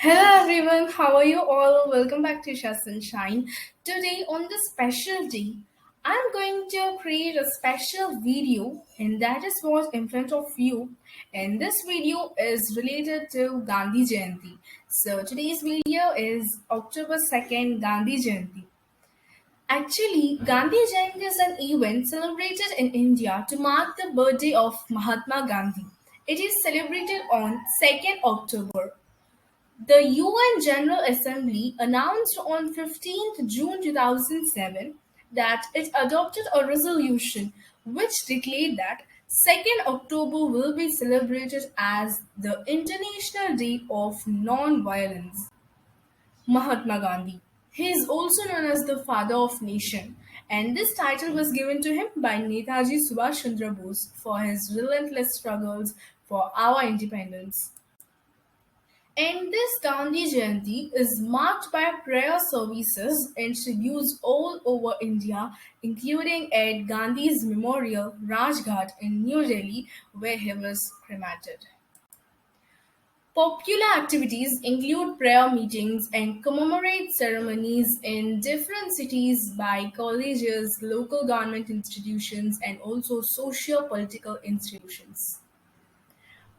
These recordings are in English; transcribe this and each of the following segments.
Hello everyone, how are you all? Welcome back to Usha Sunshine. Today on this special day, I'm going to create a special video and that is what in front of you. And this video is related to Gandhi Jayanti. So today's video is October 2nd Gandhi Jayanti. Actually, Gandhi Jayanti is an event celebrated in India to mark the birthday of Mahatma Gandhi. It is celebrated on 2nd October. The UN General Assembly announced on 15th June 2007 that it adopted a resolution which declared that 2nd October will be celebrated as the International Day of Non-Violence. Mahatma Gandhi. He is also known as the Father of Nation, and this title was given to him by Netaji Subhash Chandra Bose for his relentless struggles for our independence. And this Gandhi Jayanti is marked by prayer services and tributes all over India, including at Gandhi's memorial Rajghat in New Delhi, where he was cremated. Popular activities include prayer meetings and commemorate ceremonies in different cities by colleges, local government institutions, and also social political institutions.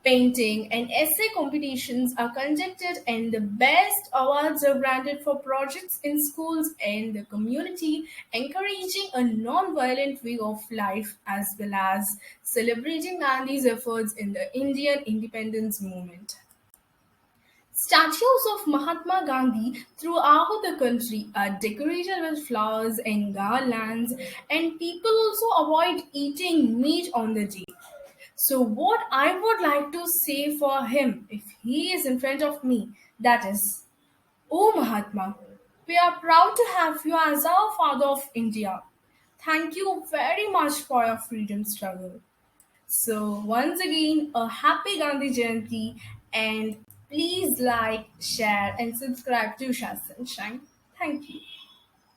Painting and essay competitions are conducted, and the best awards are granted for projects in schools and the community, encouraging a non-violent way of life as well as celebrating Gandhi's efforts in the Indian independence movement. Statues of Mahatma Gandhi throughout the country are decorated with flowers and garlands, and people also avoid eating meat on the day. So, what I would like to say for him, if he is in front of me, that is, Oh Mahatma, we are proud to have you as our father of India. Thank you very much for your freedom struggle. So, once again, a happy Gandhi Jayanti and please like, share, and subscribe to Shah Sunshine. Thank you.